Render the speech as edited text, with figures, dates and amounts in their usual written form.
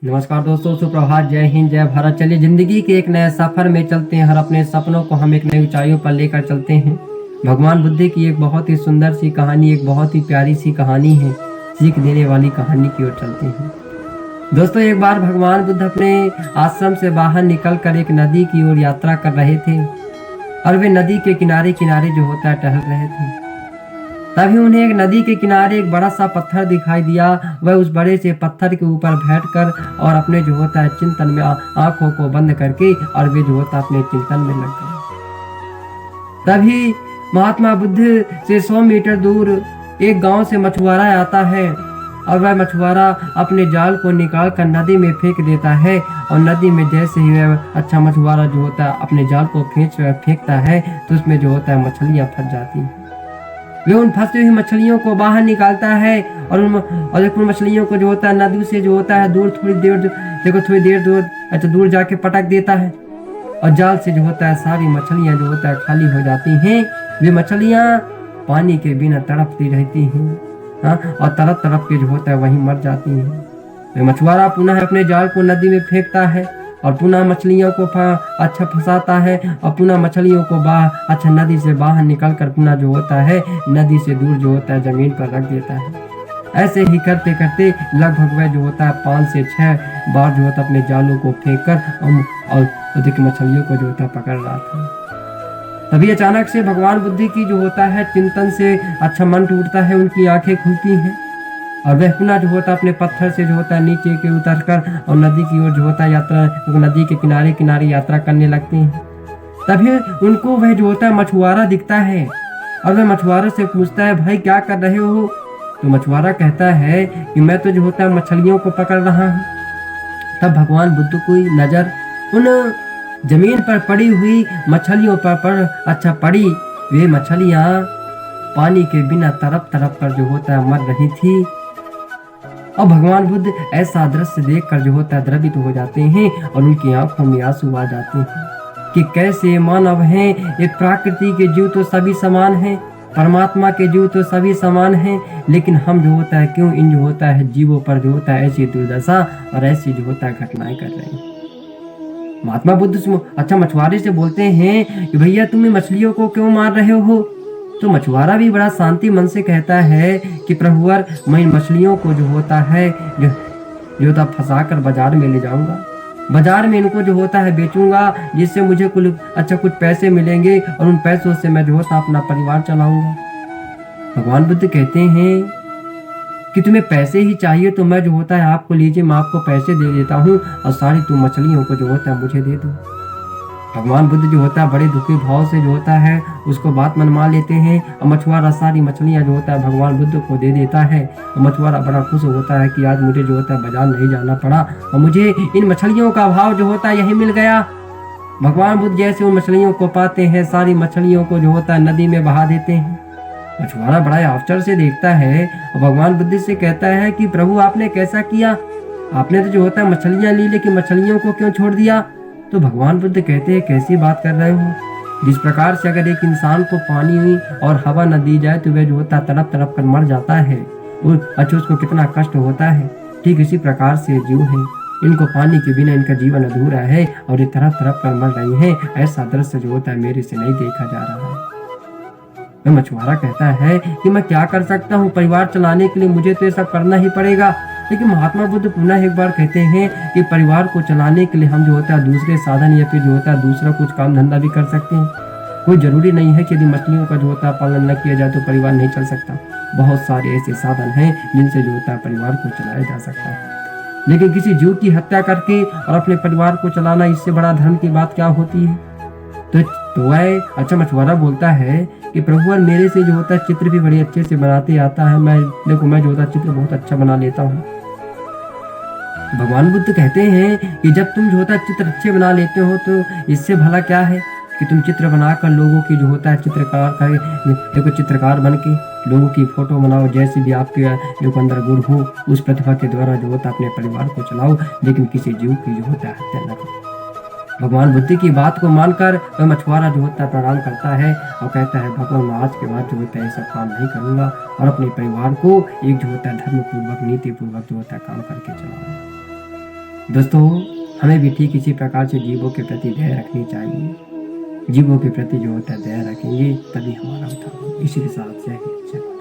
नमस्कार दोस्तों, सुप्रभात, जय हिंद, जय भारत। चलिए जिंदगी के एक नए सफर में चलते हैं और अपने सपनों को हम एक नई ऊंचाइयों पर लेकर चलते हैं। भगवान बुद्ध की एक बहुत ही सुंदर सी कहानी, एक बहुत ही प्यारी सी कहानी है, सीख देने वाली कहानी की ओर चलते हैं। दोस्तों, एक बार भगवान बुद्ध अपने आश्रम से बाहर निकलकर एक नदी की ओर यात्रा कर रहे थे और वे नदी के किनारे किनारे जो होता है टहल रहे थे। तभी उन्हें एक नदी के किनारे एक बड़ा सा पत्थर दिखाई दिया। वह उस बड़े से पत्थर के ऊपर बैठकर और अपने जो होता है चिंतन में आंखों को बंद करके और वे जो होता है अपने चिंतन में लग गए। तभी महात्मा बुद्ध से 100 मीटर दूर एक गांव से मछुआरा आता है और वह मछुआरा अपने जाल को निकाल कर नदी में फेंक देता है और नदी में जैसे ही वह अच्छा मछुआरा जो होता है अपने जाल को फेंकता है तो उसमें जो होता है मछलियां फंस जाती हैं। वे उन फंसी हुई मछलियों को बाहर निकालता है और उन मछलियों को जो होता है नदी से जो होता है दूर थोड़ी देर दूर जाके पटक देता है और जाल से जो होता है सारी मछलियां जो होता है खाली हो जाती हैं। वे मछलियां पानी के बिना तड़पती रहती हैं, और तड़प तड़प के जो होता है वहीं मर जाती हैं। वे मछुआरा पुनः अपने जाल को नदी में फेंकता है और पुनः मछलियों को अच्छा फंसाता है और पुनः मछलियों को अच्छा नदी से बाहर निकलकर पुनः जो होता है नदी से दूर जो होता है जमीन पर रख देता है। ऐसे ही करते करते लगभग वह जो होता है 5 से 6 बार जो होता है अपने जालों को फेंक कर और अधिक मछलियों को जो होता है पकड़ रहा था। तभी अचानक से भगवान बुद्ध की जो होता है चिंतन से अच्छा मन टूटता है, उनकी आंखें खुलती हैं और वह पुनः जो होता है अपने पत्थर से जो होता है नीचे के उतरकर और नदी की ओर जो होता है नदी के किनारे किनारे यात्रा करने लगते हैं। तभी उनको वह जो होता है मछुआरा दिखता है और वह मछुआरे से पूछता है, भाई क्या कर रहे हो? तो मछुआरा कहता है कि मैं तो जो होता है मछलियों को पकड़ रहा हूँ। तब भगवान बुद्ध की नजर उन जमीन पर पड़ी हुई मछलियों पर अच्छा पड़ी। वे मछलियां पानी के बिना तड़प तड़प कर जो होता है मर रही थी और भगवान बुद्ध ऐसा दृश्य देखकर जो होता है द्रवित हो जाते हैं और उनकी आंखों में आंसू आ जाते हैं कि कैसे मानव हैं। ये प्रकृति के जीव तो सभी समान हैं, परमात्मा के जीव तो सभी समान हैं, लेकिन हम जो होता है क्यों इन जो होता है जीवों पर जो होता है ऐसी दुर्दशा और ऐसी जो होता है घटनाएं कर रहे हैं। महात्मा बुद्ध अच्छा मछुआरे से बोलते हैं कि भैया तुम मछलियों को क्यों मार रहे हो? तो मछुआरा भी बड़ा शांति मन से कहता है कि प्रभुवर मैं इन मछलियों को जो होता है जो फंसा कर बाजार में ले जाऊंगा, बाजार में इनको जो होता है बेचूंगा, जिससे मुझे कुछ पैसे मिलेंगे और उन पैसों से मैं जो होता अपना परिवार चलाऊंगा। भगवान बुद्ध कहते हैं कि तुम्हें पैसे ही चाहिए तो मैं जो होता है आपको लीजिए, मैं आपको पैसे दे देता हूँ और सारी तुम मछलियों को जो होता है मुझे दे दो। भगवान बुद्ध जो होता है बड़े दुखी भाव से जो होता है उसको बात मनवा लेते हैं और मछुआरा सारी मछलियां जो होता है भगवान बुद्ध को दे देता है और मछुआरा बड़ा खुश होता है कि आज मुझे जो होता है बाजार नहीं जाना पड़ा और मुझे इन मछलियों का भाव जो होता है यही मिल गया। भगवान बुद्ध जैसे उन मछलियों को पाते हैं सारी मछलियों को जो होता है नदी में बहा देते हैं। मछुआरा बड़ा आश्चर्य से देखता है और भगवान बुद्ध से कहता है कि प्रभु आपने कैसा किया? आपने तो जो होता है मछलियां ली, लेकिन मछलियों को क्यों छोड़ दिया? तो भगवान बुद्ध कहते हैं कैसी बात कर रहे हो? जिस प्रकार से अगर एक इंसान को पानी और हवा न दी जाए तो वह जो होता है तड़प तड़प कर मर जाता है और अच्छा उसको कितना कष्ट होता है, ठीक इसी प्रकार से जीव है। इनको पानी के बिना इनका जीवन अधूरा है और ये तड़प तड़प कर मर रही हैं। ऐसा दृश्य जो होता है मेरे से नहीं देखा जा रहा है। मछुआरा कहता है कि मैं क्या कर सकता हूँ, परिवार चलाने के लिए मुझे तो ये सब करना ही पड़ेगा। लेकिन महात्मा बुद्ध पुनः एक बार कहते हैं कि परिवार को चलाने के लिए हम जो होता है दूसरे साधन या फिर जो होता है दूसरा कुछ काम धंधा भी कर सकते हैं। कोई जरूरी नहीं है कि यदि मछलियों का जो होता है पालन न किया जाए तो परिवार नहीं चल सकता। बहुत सारे ऐसे साधन हैं जिनसे जो होता है परिवार को चलाया जा सकता है। लेकिन किसी जीव की हत्या करके और अपने परिवार को चलाना, इससे बड़ा धर्म की बात क्या होती है? तो वह अच्छा मछुआरा बोलता है कि प्रभु मेरे से जो होता है चित्र भी बड़े अच्छे से बनाते आता है। मैं जो होता है चित्र बहुत अच्छा बना लेता हूँ। भगवान बुद्ध कहते हैं कि जब तुम जो होता है चित्र अच्छे बना लेते हो तो इससे भला क्या है कि तुम चित्र बनाकर लोगों की जो होता है चित्रकार बन के लोगों की फोटो बनाओ। जैसे भी आपके जो अंदर गुण हो उस प्रतिभा के द्वारा जो होता है अपने परिवार को चलाओ, लेकिन किसी जीव की जो होता है हत्या न करो। भगवान बुद्ध की बात को मानकर वह मछुआरा जो होता है प्रणाम करता है और कहता है भगवान मैं आज के बाद जो होता है ये सब काम नहीं करूंगा और अपने परिवार को एक जो होता है धर्म पूर्वक नीति पूर्वक जो होता है काम करके चलाऊंगा। दोस्तों, हमें भी ठीक इसी प्रकार से जीवों के प्रति दया रखनी चाहिए। जीवों के प्रति जो होता है दया रखेंगे तभी हमारा उद्धार होगा। इसी के साथ जय हिंद, जय भारत।